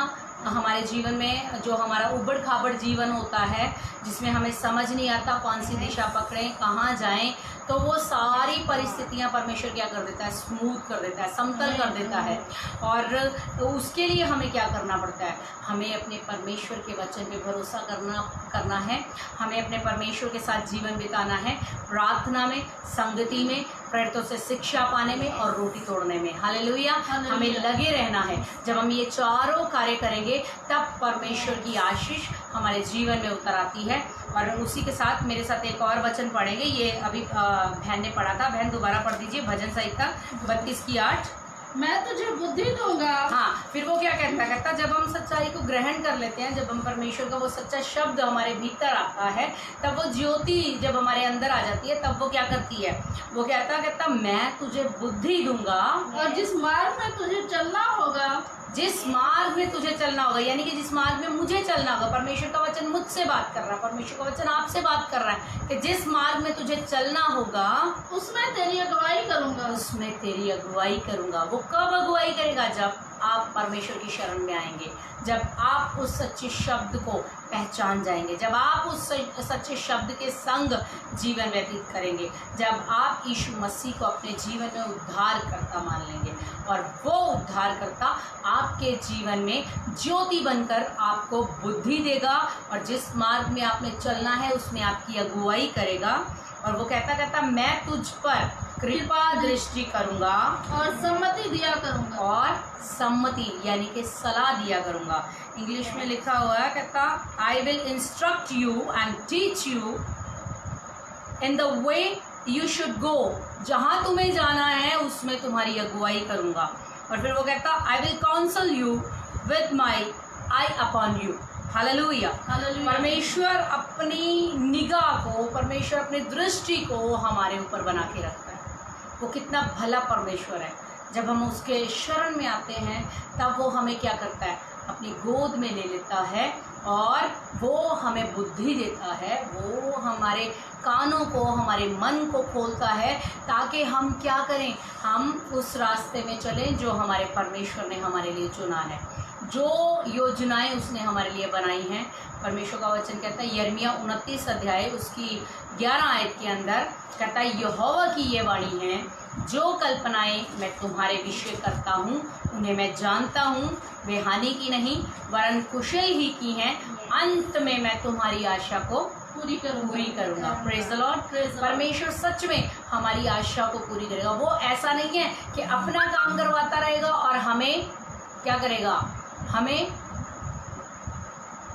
हमारे जीवन में जो हमारा उबड़ खाबड़ जीवन होता है, जिसमें हमें समझ नहीं आता कौन सी दिशा पकड़ें, कहाँ जाएं, तो वो सारी परिस्थितियां परमेश्वर क्या कर देता है, स्मूथ कर देता है, समतल कर देता है। और तो उसके लिए हमें क्या करना पड़ता है, हमें अपने परमेश्वर के वचन पे भरोसा करना है। हमें अपने परमेश्वर के साथ जीवन बिताना है, प्रार्थना में, संगति में, प्रेरितों से शिक्षा पाने में और रोटी तोड़ने में। हालेलुया। हमें लगे रहना है। जब हम ये चारों कार्य करेंगे तब परमेश्वर की आशीष हमारे जीवन में उतर आती है। और उसी के साथ मेरे साथ एक और वचन पढ़ेंगे, ये अभी बहन ने पढ़ा था। बहन दोबारा पढ़ दीजिए, भजन संहिता 32 की 8। मैं तुझे बुद्धि दूंगा। हाँ, फिर वो क्या कहता जब हम सच्चाई को ग्रहण कर लेते हैं, जब हम परमेश्वर का वो सच्चा शब्द हमारे भीतर आता है, तब वो ज्योति जब हमारे अंदर आ जाती है, तब वो क्या करती है, वो कहता मैं तुझे बुद्धि दूंगा और जिस मार्ग में तुझे चलना होगा, जिस मार्ग में तुझे चलना होगा, यानी कि जिस मार्ग में मुझे चलना होगा। परमेश्वर का वचन मुझसे बात कर रहा है, परमेश्वर का वचन आपसे बात कर रहा है कि जिस मार्ग में तुझे चलना होगा उसमें तेरी अगुवाई करूंगा। उसमें तेरी अगुवाई करूंगा। वो कब अगुवाई करेगा, जब आप परमेश्वर की शरण में आएंगे, जब आप उस सच्चे शब्द को पहचान जाएंगे, जब आप उस सच्चे शब्द के संग जीवन व्यतीत करेंगे, जब आप यीशु मसीह को अपने जीवन में उद्धारकर्ता मान लेंगे और वो उद्धारकर्ता आपके जीवन में ज्योति बनकर आपको बुद्धि देगा और जिस मार्ग में आपने चलना है उसमें आपकी अगुवाई करेगा। और वो कहता मैं तुझ पर कृपा दृष्टि करूंगा और सम्मति दिया करूंगा। और सम्मति यानी कि सलाह दिया करूंगा। इंग्लिश में लिखा हुआ है, कहता I will instruct you and teach you in the way you should go. जहाँ तुम्हें जाना है उसमें तुम्हारी अगुवाई करूंगा। और फिर वो कहता I will counsel you with my eye upon you. Hallelujah. परमेश्वर अपनी निगाह को, परमेश्वर अपनी दृष्टि को हमारे ऊपर बना के रखता है। वो कितना भला परमेश्वर है। जब हम उसके शरण में आते हैं तब वो हमें क्या करता है, अपनी गोद में ले लेता है और वो हमें बुद्धि देता है। वो हमारे कानों को, हमारे मन को खोलता है ताकि हम क्या करें, हम उस रास्ते में चलें जो हमारे परमेश्वर ने हमारे लिए चुना है, जो योजनाएं उसने हमारे लिए बनाई हैं। परमेश्वर का वचन कहता है यिर्मयाह 29 अध्याय उसकी 11 आयत के अंदर कहता है यहोवा की ये वाणी है, जो कल्पनाएं मैं तुम्हारे विषय करता हूँ उन्हें मैं जानता हूँ, वे हानि की नहीं वरन कुशल ही की हैं। अंत में मैं तुम्हारी आशा को पूरी करूँगा। Praise the Lord. परमेश्वर सच में हमारी आशा को पूरी करेगा। वो ऐसा नहीं है कि अपना काम करवाता रहेगा और हमें क्या करेगा, हमें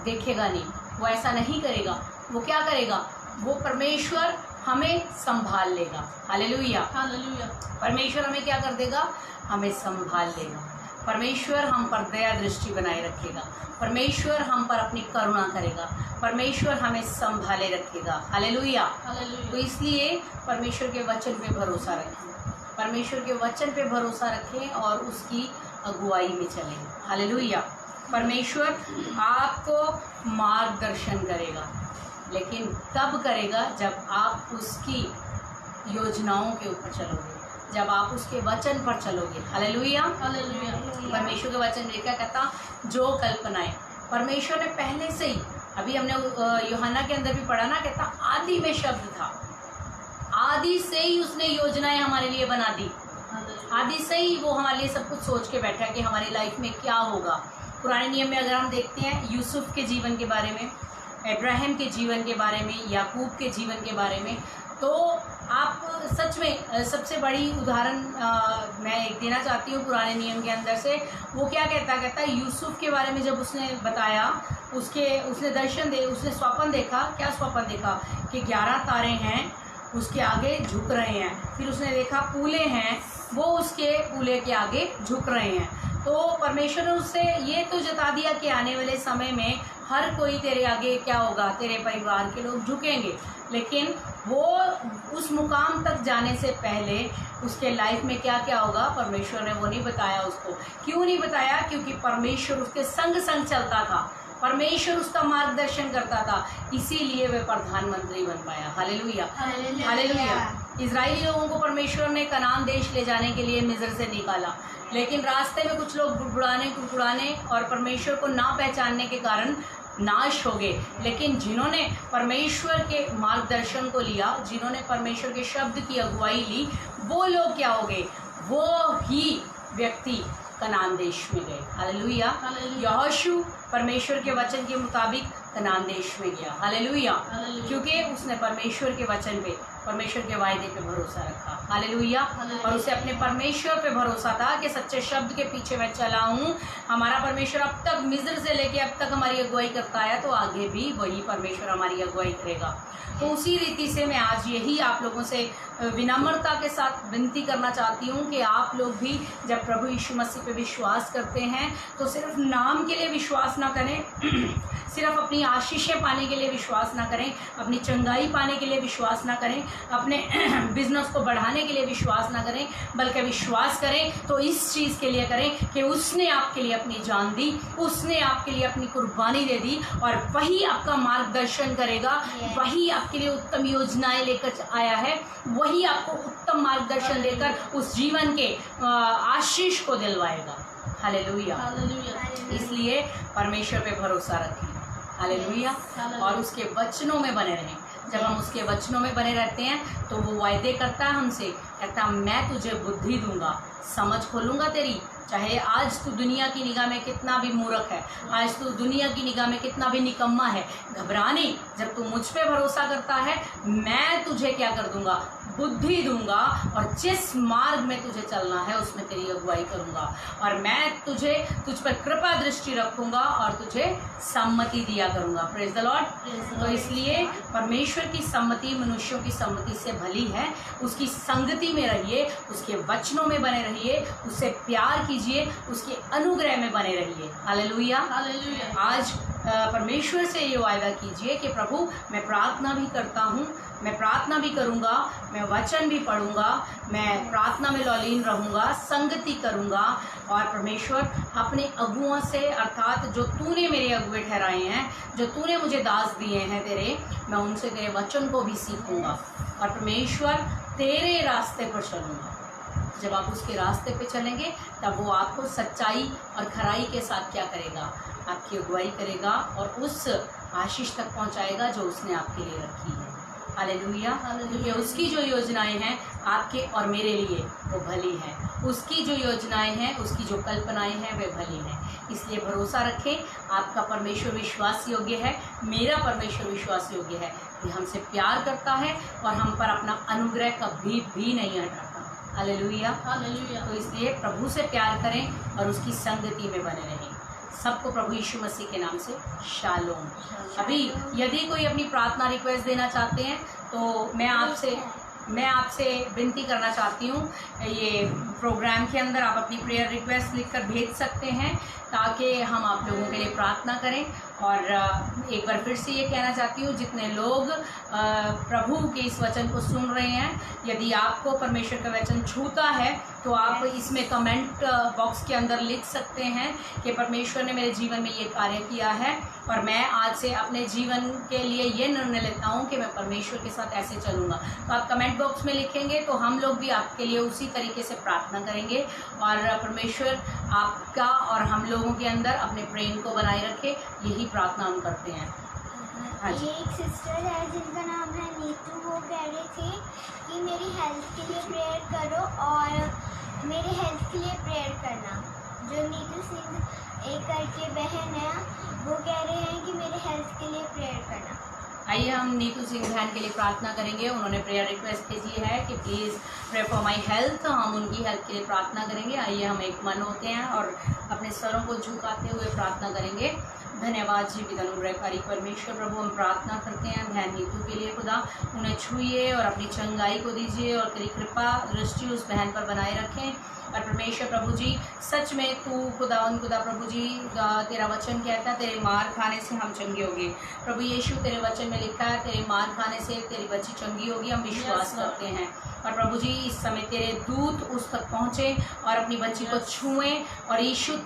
देखेगा नहीं। वो ऐसा नहीं करेगा। वो क्या करेगा, वो परमेश्वर हमें संभाल लेगा। हालेलुया। हालेलुया। परमेश्वर हमें क्या कर देगा, हमें संभाल लेगा। परमेश्वर हम पर दया दृष्टि बनाए रखेगा। परमेश्वर हम पर अपनी करुणा करेगा। परमेश्वर हमें संभाले रखेगा। हालेलुया। तो इसलिए परमेश्वर के वचन पे भरोसा रखें, परमेश्वर के वचन पे भरोसा रखें और उसकी अगुवाई में चलें। हालेलुया। परमेश्वर आपको मार्गदर्शन करेगा, लेकिन तब करेगा जब आप उसकी योजनाओं के ऊपर चलोगे, जब आप उसके वचन पर चलोगे। हालेलुया। हालेलुया। परमेश्वर के वचन में क्या कहता, जो कल्पनाएं परमेश्वर ने पहले से ही, अभी हमने यूहन्ना के अंदर भी पढ़ा ना, कहता आदि में शब्द था, आदि से ही उसने योजनाएं हमारे लिए बना दी। आदि से ही वो हमारे लिए सब कुछ सोच के बैठा कि हमारी लाइफ में क्या होगा। पुराने नियम में अगर हम देखते हैं यूसुफ के जीवन के बारे में, इब्राहिम के जीवन के बारे में, याकूब के जीवन के बारे में, तो आप सच में सबसे बड़ी उदाहरण मैं एक देना चाहती हूँ पुराने नियम के अंदर से। वो क्या कहता है यूसुफ के बारे में, जब उसने बताया, उसने दर्शन उसने स्वप्न देखा। क्या स्वप्न देखा कि 11 तारे हैं उसके आगे झुक रहे हैं। फिर उसने देखा पूले हैं, वो उसके पूले के आगे झुक रहे हैं। तो परमेश्वर ने उससे ये तो जता दिया कि आने वाले समय में हर कोई तेरे आगे क्या होगा, तेरे परिवार के लोग झुकेंगे। लेकिन वो उस मुकाम तक जाने से पहले उसके लाइफ में क्या क्या होगा, परमेश्वर ने वो नहीं बताया उसको। क्यों नहीं बताया? क्योंकि परमेश्वर उसके संग संग चलता था, परमेश्वर उसका मार्गदर्शन करता था, इसीलिए वह प्रधानमंत्री बन पाया। हालेलुया। हालेलुया। इजरायली लोगों को परमेश्वर ने कनान देश ले जाने के लिए मिस्र से निकाला, लेकिन रास्ते में कुछ लोग कुड़कुड़ाने और परमेश्वर को ना पहचानने के कारण नाश हो गए। लेकिन जिन्होंने परमेश्वर के मार्गदर्शन को लिया, जिन्होंने परमेश्वर के शब्द की अगुवाई ली, वो लोग क्या हो गए? वो ही व्यक्ति कनान देश में गए। हालेलुया। यहोशू परमेश्वर के वचन के मुताबिक कनान देश में गया। हालेलुया। क्योंकि उसने परमेश्वर के वचन पे, परमेश्वर के वायदे पे भरोसा रखा। हालेलुया। और उसे अपने परमेश्वर पे भरोसा था कि सच्चे शब्द के पीछे मैं चला हूँ। हमारा परमेश्वर अब तक मिस्र से लेके अब तक हमारी अगुवाई करता है, तो आगे भी वही परमेश्वर हमारी अगुवाई करेगा। तो उसी रीति से मैं आज यही आप लोगों से विनम्रता के साथ विनती करना चाहती हूँ कि आप लोग भी जब प्रभु यीशु मसीह पे विश्वास करते हैं तो सिर्फ नाम के लिए विश्वास ना करें, सिर्फ अपनी आशीषें पाने के लिए विश्वास ना करें, अपनी चंगाई पाने के लिए विश्वास ना करें, अपने बिजनेस को बढ़ाने के लिए विश्वास ना करें, बल्कि विश्वास करें तो इस चीज़ के लिए करें कि उसने आपके लिए अपनी जान दी, उसने आपके लिए अपनी कुर्बानी दे दी, और वही आपका मार्गदर्शन करेगा, वही आपके लिए उत्तम योजनाएं लेकर आया है, वही आपको उत्तम मार्गदर्शन देकर उस जीवन के आशीष को दिलवाएगा। हालेलुया। इसलिए परमेश्वर पे भरोसा रखें। हालेलुया। और उसके वचनों में बने रहें। जब हम उसके वचनों में बने रहते हैं तो वो वायदे करता है हमसे, कहता मैं तुझे बुद्धि दूंगा, समझ खोलूंगा तेरी, चाहे आज तू दुनिया की निगाह में कितना भी मूर्ख है, आज तू दुनिया की निगाह में कितना भी निकम्मा है, घबरा नहीं। जब तू मुझ पे भरोसा करता है, मैं तुझे क्या कर दूंगा? बुद्धि दूंगा, और जिस मार्ग में तुझे चलना है उसमें तेरी अगुवाई करूंगा, और मैं तुझ पर कृपा दृष्टि रखूंगा और तुझे सम्मति दिया करूंगा। Praise the Lord. तो इसलिए परमेश्वर की सम्मति मनुष्यों की सम्मति से भली है। उसकी संगति में रहिए, उसके वचनों में बने रहिए, उससे प्यार कीजिए, उसके अनुग्रह में बने रहिए। हालेलुया। आज परमेश्वर से ये वायदा कीजिए कि प्रभु मैं प्रार्थना भी करता हूँ, मैं प्रार्थना भी करूँगा, मैं वचन भी पढ़ूँगा, मैं प्रार्थना में लौलीन रहूँगा, संगति करूँगा, और परमेश्वर अपने अगुओं से, अर्थात जो तूने मेरे अगुए ठहराए हैं, जो तूने मुझे दास दिए हैं तेरे, मैं उनसे तेरे वचन को भी सीखूँगा, और परमेश्वर तेरे रास्ते पर चलूँगा। जब आप उसके रास्ते पे चलेंगे तब वो आपको सच्चाई और खराई के साथ क्या करेगा? आपकी अगुवाई करेगा और उस आशीष तक पहुंचाएगा जो उसने आपके लिए रखी है। हालेलुया। क्योंकि उसकी जो योजनाएं हैं आपके और मेरे लिए वो भली हैं, उसकी जो योजनाएं हैं, उसकी जो कल्पनाएं हैं वे भली हैं। इसलिए भरोसा रखें, आपका परमेश्वर विश्वास योग्य है, मेरा परमेश्वर विश्वास योग्य है। ये हमसे प्यार करता है और हम पर अपना अनुग्रह कभी भी नहीं हटाता। हालेलुया। तो इसलिए प्रभु से प्यार करें और उसकी संगति में बने रहें। सबको प्रभु यीशु मसीह के नाम से शालोम। अभी यदि कोई अपनी प्रार्थना रिक्वेस्ट देना चाहते हैं तो मैं आपसे विनती करना चाहती हूँ, ये प्रोग्राम के अंदर आप अपनी प्रेयर रिक्वेस्ट लिखकर भेज सकते हैं ताकि हम आप लोगों के लिए प्रार्थना करें। और एक बार फिर से ये कहना चाहती हूँ, जितने लोग प्रभु के इस वचन को सुन रहे हैं, यदि आपको परमेश्वर का वचन छूता है तो आप इसमें कमेंट बॉक्स के अंदर लिख सकते हैं कि परमेश्वर ने मेरे जीवन में ये कार्य किया है और मैं आज से अपने जीवन के लिए ये निर्णय लेता हूँ कि मैं परमेश्वर के साथ ऐसे चलूँगा। तो आप कमेंट बॉक्स में लिखेंगे तो हम लोग भी आपके लिए उसी तरीके से प्रार्थना करेंगे और परमेश्वर आपका और हम लोगों के अंदर अपने प्रेम को बनाए रखे, यही प्रार्थना हम करते हैं। हाँ जी। ये एक सिस्टर है जिनका नाम है नीतू, वो कह रहे थे कि मेरी हेल्थ के लिए प्रेयर करो और मेरे हेल्थ के लिए प्रेयर करना। जो नीतू सिंह एक करके बहन है, वो कह रहे हैं कि मेरे हेल्थ के लिए प्रेयर करना। आइए हम नीतू सिंह बहन के लिए प्रार्थना करेंगे। उन्होंने प्रेयर रिक्वेस्ट भेजी है कि please pray for my health. हम उनकी हेल्थ के लिए प्रार्थना करेंगे। आइए हम एक मन होते हैं और अपने स्वरों को झुकाते हुए प्रार्थना करेंगे। धन्यवाद जीवित अनुग्रहकारी परमेश्वर प्रभु, हम प्रार्थना करते हैं बहन नीतू के लिए। खुदा उन्हें छुइए और अपनी चंगाई को दीजिए और तेरी कृपा दृष्टि उस बहन पर बनाए रखें। और परमेश्वर प्रभु जी, सच में तू खुदा प्रभु जी, तेरा वचन कहता है तेरे मार खाने से हम चंगे होंगे। प्रभु यीशु, तेरे वचन में लिखा है तेरे मार खाने से तेरी बच्ची चंगी होगी, हम विश्वास Yes, Lord. करते हैं। और प्रभु जी इस समय तेरे दूत उस तक पहुँचे और अपनी बच्ची को Yes. छुएं, और यीशु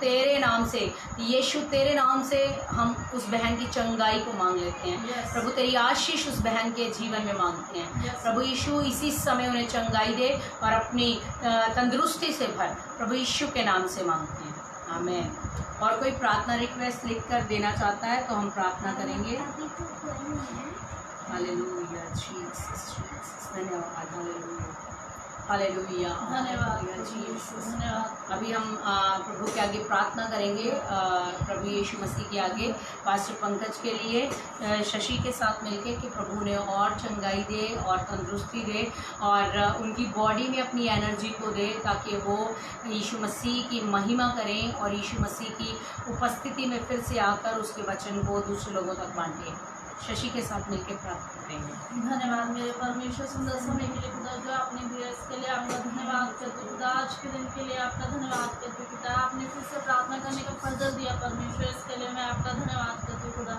तेरे नाम से हम उस बहन की चंगाई को मांग लेते हैं। Yes. प्रभु तेरी आशीष उस बहन के जीवन में मांगते हैं। Yes. प्रभु यीशु इसी समय उन्हें चंगाई दे और अपनी तंदुरुस्ती से भर, प्रभु यीशु के नाम से मांगते हैं, आमीन। और कोई प्रार्थना रिक्वेस्ट लिख कर देना चाहता है तो हम प्रार्थना करेंगे। अभी तो कोई नहीं है। हालेलुया जीसस, धन्यवाद, हालेलुया, हालेलुया, धन्यवाद हालेलुया प्रभु यीशु, जीसस। धन्यवाद। अभी हम प्रभु के आगे प्रार्थना करेंगे, प्रभु यीशु मसीह के आगे पास्टर पंकज के लिए शशि के साथ मिलके कि प्रभु ने और चंगाई दे और तंदुरुस्ती दे और उनकी बॉडी में अपनी एनर्जी को दे, ताकि वो यीशु मसीह की महिमा करें और यीशु मसीह की उपस्थिति में फिर से आकर उसके वचन को दूसरे लोगों तक बांटें। शशि के साथ मिलकर प्रार्थना करेंगे। धन्यवाद मेरे परमेश्वर, सुंदर समय के लिए खुदा जो आपने दिया इसके लिए आपका धन्यवाद करते खुदा। आज के दिन के लिए आपका धन्यवाद करते पिता, आपने फिर से प्रार्थना करने का फजल दिया परमेश्वर, इसके लिए मैं आपका धन्यवाद करती खुदा।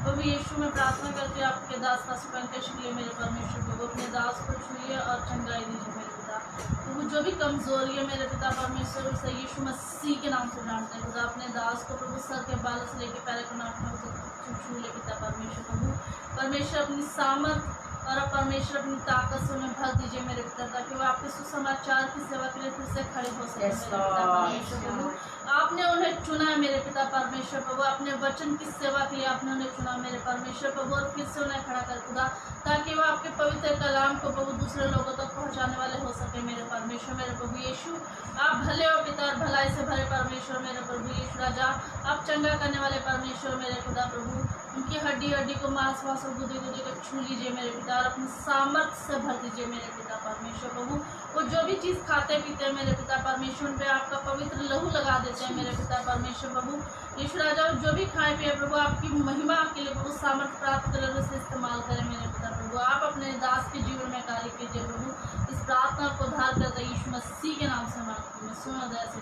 प्रभु यीशु में प्रार्थना करती हूँ आपके दास का पंकज के लिए मेरे परमेश्वर प्रभु, अपने दास को छुइए और चंगाई दीजिए मेरे पिता। प्रभु जो भी कमजोरी है मेरे पिता परमेश्वर, उसे यीशु मसीह के नाम से जानते हैं खुदा। अपने दास को प्रभु सर के बाल से लेकर पैर के नाम से छू ले पिता परमेश्वर प्रभु। परमेश्वर अपनी सामर्थ और अब परमेश्वर अपनी ताकत से उन्हें भर दीजिए मेरे पिता, ताकि वो आपके सुसमाचार की सेवा के लिए फिर से खड़े हो सके Yes, मेरे पिता Lord. परमेश्वर प्रभु। आपने उन्हें चुना है मेरे पिता परमेश्वर प्रभु, अपने वचन की सेवा के लिए आपने उन्हें चुना मेरे परमेश्वर प्रभु, और फिर से उन्हें खड़ा कर खुदा, ताकि वो आपके पवित्र कलाम को प्रभु दूसरे लोगों तक पहुंचाने वाले हो सके मेरे परमेश्वर मेरे प्रभु यीशु। आप भले हो पिता और भलाई से भरे परमेश्वर मेरे प्रभु यीशु राजा। आप चंगा करने वाले परमेश्वर मेरे खुदा प्रभु, उनकी हड्डी हड्डी को मांस मांस और गुदी गुदी को छू लीजिए मेरे पिता और अपनी सामर्थ से भर दीजिए मेरे पिता परमेश्वर प्रभु। वो जो भी चीज़ खाते पीते हैं मेरे पिता परमेश्वर, उन पे आपका पवित्र लहू लगा देते हैं मेरे पिता परमेश्वर प्रभु यीशु राजा। जो भी खाए पिए प्रभु आपकी महिमा के लिए प्रभु सामर्थ प्राप्त कर उसे इस्तेमाल करें मेरे पिता प्रभु। आप अपने दास के जीवन में कार्य कीजिए प्रभु। इस प्रार्थना को धार करते यीशु मसीह के नाम से मांगती हूँ, सुनो दया से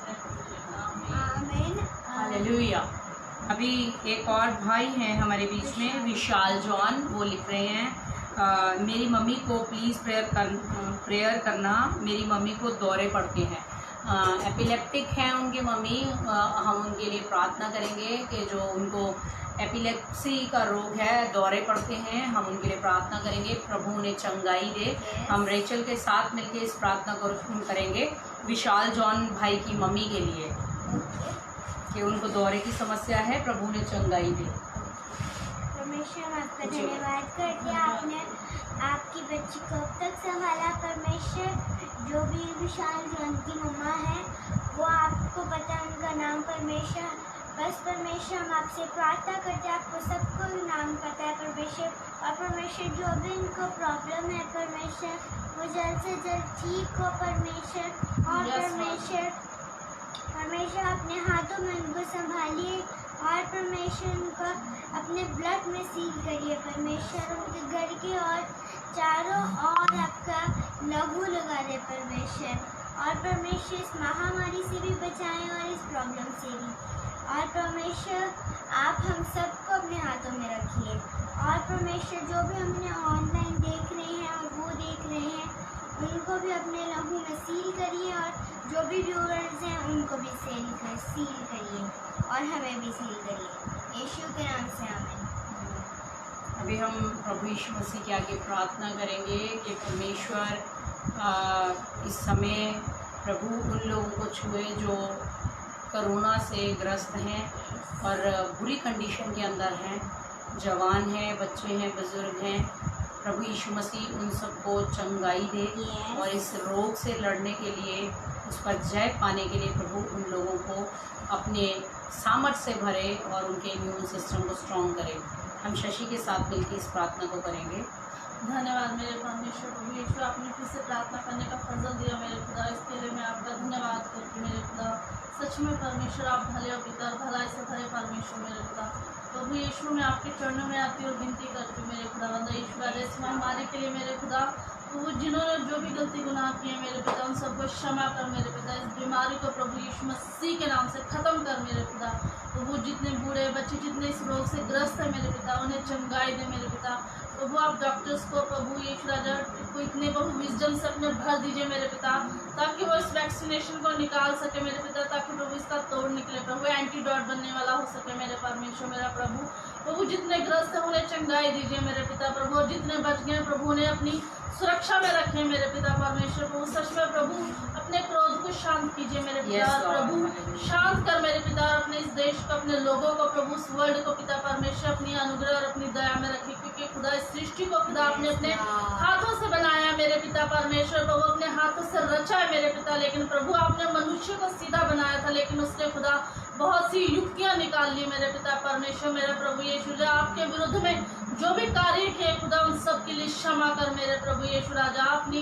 आमीन। हालेलुया। अभी एक और भाई हैं हमारे बीच में, विशाल जॉन, वो लिख रहे हैं मेरी मम्मी को प्लीज़ प्रेयर करना, मेरी मम्मी को दौरे पड़ते हैं, एपिलेप्टिक हैं उनके मम्मी। हम उनके लिए प्रार्थना करेंगे कि जो उनको एपिलेप्सी का रोग है, दौरे पड़ते हैं, हम उनके लिए प्रार्थना करेंगे, प्रभु उन्हें चंगाई दे। हम रेचल के साथ मिलकर इस प्रार्थना को करेंगे विशाल जॉन भाई की मम्मी के लिए कि उनको दौरे की समस्या है, प्रभु ने चंगाई दे। परमेश्वर आपका धन्यवाद करते हैं, आपने आपकी बच्ची को अब तक संभाला परमेश्वर। जो भी विशाल जॉन की मम्मा है वो आपको पता है उनका नाम परमेश्वर, बस परमेश्वर हम आपसे प्रार्थना करते हैं, आपको सबको नाम पता है परमेश्वर। और परमेश्वर जो भी उनको प्रॉब्लम है परमेश्वर, वो जल्द से जल्द ठीक हो परमेश्वर। और परमेश्वर अपने हाथों में उनको संभालिए और परमेश्वर उनको अपने ब्लड में सील करिए परमेश्वर। उनके घर के और चारों ओर आपका लहू लगा दे परमेश्वर। और परमेश्वर इस महामारी से भी बचाएं और इस प्रॉब्लम से भी। और परमेश्वर आप हम सबको अपने हाथों में रखिए। और परमेश्वर जो भी हमने ऑनलाइन देख रहे हैं और वो देख रहे हैं, उनको भी अपने लहू में सील करिए, और जो भी व्यूअर्स हैं उनको भी सील करिए और हमें भी सील करिए यीशु के नाम से, आमीन। अभी हम प्रभु यीशु मसीह के आगे प्रार्थना करेंगे कि परमेश्वर इस समय प्रभु उन लोगों को छुए जो कोरोना से ग्रस्त हैं और बुरी कंडीशन के अंदर हैं, जवान हैं, बच्चे हैं, बुज़ुर्ग हैं। प्रभु यीशु मसीह उन सबको चंगाई दे और इस रोग से लड़ने के लिए, उस पर जय पाने के लिए प्रभु उन लोगों को अपने सामर्थ्य से भरे और उनके इम्यून सिस्टम को स्ट्रॉन्ग करे। हम शशि के साथ मिलकर इस प्रार्थना को करेंगे। धन्यवाद मेरे परमेश्वर प्रभु यीशु, आपने फिर से प्रार्थना करने का फजल दिया मेरे खुदा, इसके लिए मैं आपका धन्यवाद करती हूँ मेरे खुदा। सच में परमेश्वर आप भले और पिता भलाई से भरे परमेश्वर मेरे खुदा। प्रभु यीशु मैं आपके चरणों में आती हूँ और विनती करती हूँ मेरे खुदा बंदा ईश्वर, इस महामारी के लिए मेरे खुदा, वो जिन्होंने जो भी गलती गुनाह किए मेरे पिता उन सबको क्षमा कर मेरे पिता। इस बीमारी बीमारी को प्रभु यीशु मसीह के नाम से ख़त्म कर मेरे पिता। प्रभु जितने बूढ़े बच्चे जितने इस रोग से ग्रस्त है मेरे पिता, उन्हें चंगाई दे मेरे पिता। प्रभु आप डॉक्टर्स को प्रभु यीशु राजा को इतने प्रभु विजडम से अपने भर दीजिए मेरे पिता, ताकि वो इस वैक्सीनेशन को निकाल सके मेरे पिता, ताकि प्रभु इसका तोड़ निकले प्रभु, एंटीडोट बनने वाला हो सके मेरे परमेश्वर मेरा प्रभु। प्रभु जितने ग्रस्त हैं उन्हें चंगाई दीजिए मेरे पिता प्रभु, और जितने बच गए प्रभु उन्हें अपनी सुरक्षा में रखें मेरे पिता परमेश्वर प्रभु। सच में प्रभु अपने क्रोध को शांत कीजिए मेरे पिता, प्रभु शांत कर मेरे पिता, और अपने इस देश को अपने लोगों को प्रभु उस वर्ल्ड को पिता परमेश्वर अपनी अनुग्रह और अपनी दया में रखे, क्योंकि खुदा इस सृष्टि को खुदा आपने अपने हाथों से बनाया मेरे पिता परमेश्वर प्रभु, अपने हाथों से रचा है मेरे पिता। लेकिन प्रभु आपने मनुष्य को सीधा बनाया था, लेकिन उसने खुदा बहुत सी युक्तियां निकाल ली मेरे पिता परमेश्वर मेरा प्रभु यीशु राजा। आपके विरुद्ध में जो भी कार्य किए खुदा उन सब के लिए क्षमा कर मेरे प्रभु यीशु राजा। अपनी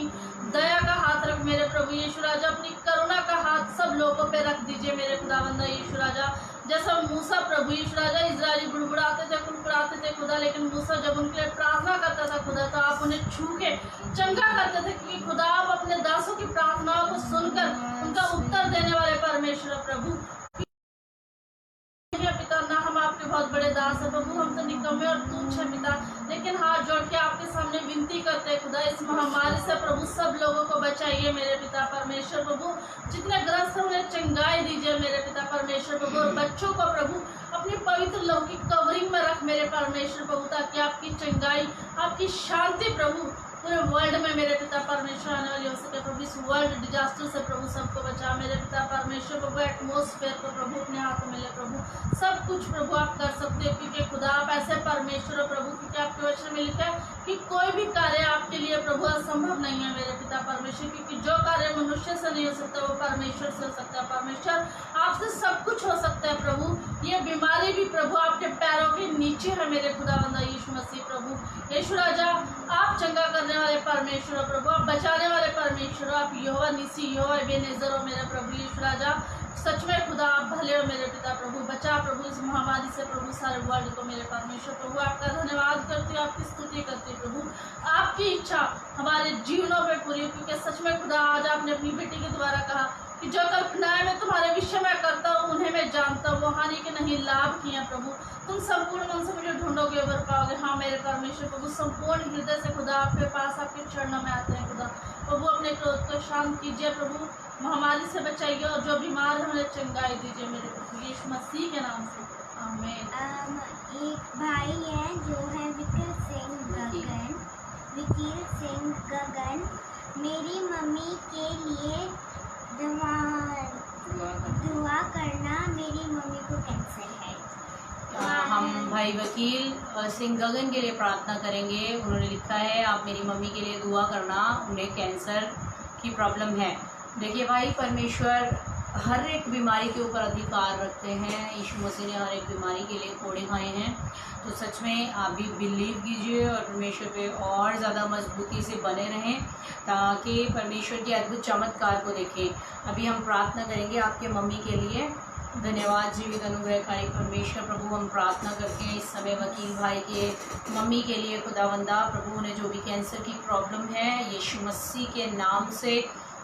दया का हाथ रख मेरे प्रभु यीशु राजा, अपनी करुणा का हाथ सब लोगों पे रख दीजिए मेरे खुदावंदा यीशु राजा। जैसा मूसा प्रभु यीशु राजा इजरायली बुड़बुड़ाते थे कुड़कुड़ाते थे खुदा, लेकिन मूसा जब उनके लिए प्रार्थना करता था खुदा, तो आप उन्हें छू के चंगा करते थे, क्योंकि खुदा आप अपने दासों की प्रार्थनाओं को सुनकर उनका उत्तर देने वाले परमेश्वर प्रभु पिता। ना हम आपके बहुत बड़े दास हैं प्रभु, हम तो निकम्मे और तुच्छ है पिता, लेकिन हाथ जोड़ के आपके सामने विनती करते हैं खुदा, इस महामारी से प्रभु सब लोगों को बचाइए मेरे पिता परमेश्वर प्रभु। जितने ग्रस्त हैं उन्हें चंगाई दीजिए मेरे पिता परमेश्वर प्रभु, और बच्चों को प्रभु अपनी पवित्र लहू की कवरिंग में रख मेरे परमेश्वर प्रभु, ताकि आपकी चंगाई आपकी शांति प्रभु पूरे वर्ल्ड में मेरे पिता परमेश्वर आने वाली हो सके प्रभु। इस वर्ल्ड डिजास्टर से प्रभु सबको बचा मेरे पिता परमेश्वर प्रभु। एटमोस्फेयर को प्रभु अपने हाथों में ले प्रभु, सब कुछ प्रभु आप कर सकते हैं, क्योंकि खुदा आप ऐसे परमेश्वर हो प्रभु, क्योंकि आपके वचन में लिखा है कि कोई भी कार्य आपके लिए प्रभु असंभव नहीं है मेरे पिता परमेश्वर, क्योंकि जो कार्य मनुष्य से नहीं हो सकता वो परमेश्वर से हो सकता है। परमेश्वर आपसे सब कुछ हो सकता है प्रभु। ये बीमारी भी प्रभु आपके पैरों के नीचे है मेरे खुदावंदा यीशु मसीह प्रभु। यीशु राजा आप चंगा करने वाले परमेश्वर प्रभु, आप बचाने वाले परमेश्वर, आप यहोवा निसी यहोवा एबेनेज़र हो मेरे प्रभु यीशु राजा। सच में खुदा आप भले हो मेरे पिता प्रभु, बचा प्रभु इस महामारी से प्रभु सारे वर्ल्ड को मेरे परमेश्वर प्रभु। आपका धन्यवाद करती हूँ, आपकी स्तुति करती हूँ प्रभु। आपकी इच्छा हमारे जीवनों में पूरी हो, क्योंकि सच में खुदा आज आपने अपनी बेटी के द्वारा कहा कि जो कल्पनाएं मैं तुम्हारे विषय में करता हूँ उन्हें मैं जानता हूँ, वो हानि के नहीं लाभ किए प्रभु। तुम संपूर्ण मन से मुझे ढूंढोगे उबर पाओगे। हाँ मेरे परमेश्वर प्रभु, संपूर्ण हृदय से खुदा आपके पास आपके चरणों में आते हैं खुदा प्रभु। अपने क्रोध को शांत कीजिए प्रभु, महामारी से बचाइए, और जो बीमार है उन्हें चंगाई दीजिए मेरे प्रभु यीशु मसीह के नाम से आमीन। एक भाई है जो है विकील सिंह गगन, मेरी मम्मी के लिए दुआ करना, मेरी मम्मी को कैंसर है। हम भाई वकील सिंह गगन के लिए प्रार्थना करेंगे। उन्होंने लिखा है आप मेरी मम्मी के लिए दुआ करना, उन्हें कैंसर की प्रॉब्लम है। देखिए भाई, परमेश्वर हर एक बीमारी के ऊपर अधिकार रखते हैं। यीशु मसीह ने हर एक बीमारी के लिए कोड़े खाए हैं, तो सच में आप भी बिलीव कीजिए और परमेश्वर पे और ज़्यादा मजबूती से बने रहें, ताकि परमेश्वर के अद्भुत चमत्कार को देखें। अभी हम प्रार्थना करेंगे आपके मम्मी के लिए। धन्यवाद जीवित अनुग्रहकारी परमेश्वर प्रभु, हम प्रार्थना करते हैं इस समय वकील भाई के मम्मी के लिए खुदावंदा प्रभु, उन्हें जो भी कैंसर की प्रॉब्लम है यीशु मसीह के नाम से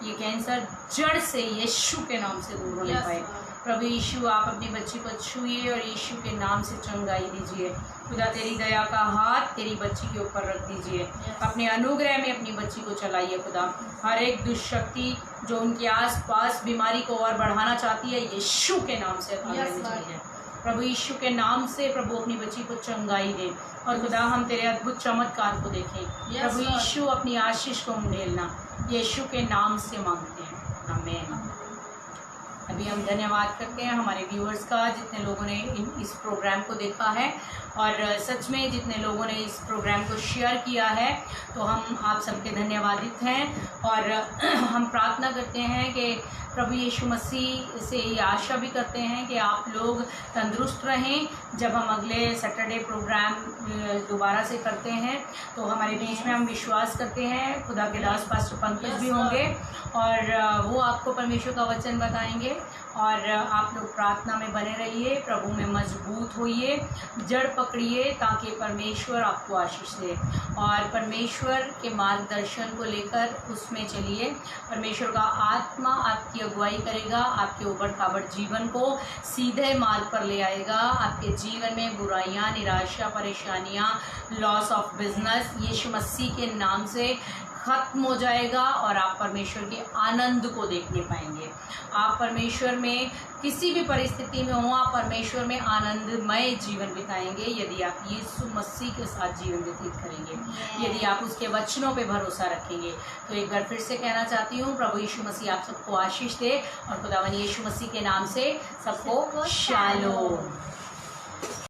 ये कैंसर जड़ से यीशु के नाम से दूर होने पाए। प्रभु यीशु आप अपनी बच्ची को छुइए और यीशु के नाम से चंगाई दीजिए। खुदा तेरी दया का हाथ तेरी बच्ची के ऊपर रख दीजिए, अपने अनुग्रह में अपनी बच्ची को चलाइए खुदा। हर एक दुष्शक्ति जो उनके आसपास बीमारी को और बढ़ाना चाहती है यीशु के नाम से प्रभु, यीशु के नाम से प्रभु अपनी बच्ची को चंगाई दे, और खुदा हम तेरे अद्भुत चमत्कार को देखें। प्रभु यीशु अपनी आशीष को उंडेलना, यीशु के नाम से मांगते हैं आमीन। अभी हम धन्यवाद करते हैं हमारे व्यूअर्स का, जितने लोगों ने इस प्रोग्राम को देखा है, और सच में जितने लोगों ने इस प्रोग्राम को शेयर किया है, तो हम आप सबके धन्यवादित हैं। और हम प्रार्थना करते हैं कि प्रभु यीशु मसीह से ये आशा भी करते हैं कि आप लोग तंदुरुस्त रहें। जब हम अगले सैटरडे प्रोग्राम दोबारा से करते हैं, तो हमारे बीच में हम विश्वास करते हैं खुदा के दास पास्टर पंकज भी होंगे, और वो आपको परमेश्वर का वचन बताएंगे। और आप लोग प्रार्थना में बने रहिए, प्रभु में मजबूत होइए, जड़ पकड़िए ताकि परमेश्वर आपको आशीष दे और परमेश्वर के मार्गदर्शन को लेकर उसमें चलिए। परमेश्वर का आत्मा आपकी अगुवाई करेगा, आपके ऊबड़ खाबड़ जीवन को सीधे मार्ग पर ले आएगा। आपके जीवन में बुराइयां, निराशा, परेशानियां, लॉस ऑफ बिजनेस यीशु मसीह के नाम से खत्म हो जाएगा और आप परमेश्वर के आनंद को देखने पाएंगे। आप परमेश्वर में किसी भी परिस्थिति में हो, आप परमेश्वर में आनंदमय जीवन बिताएंगे यदि आप यीशु मसीह के साथ जीवन व्यतीत करेंगे, यदि आप उसके वचनों पे भरोसा रखेंगे। तो एक बार फिर से कहना चाहती हूँ, प्रभु यीशु मसीह आप सबको आशीष दे और खुदावन यीशु मसीह के नाम से सबको शालोम।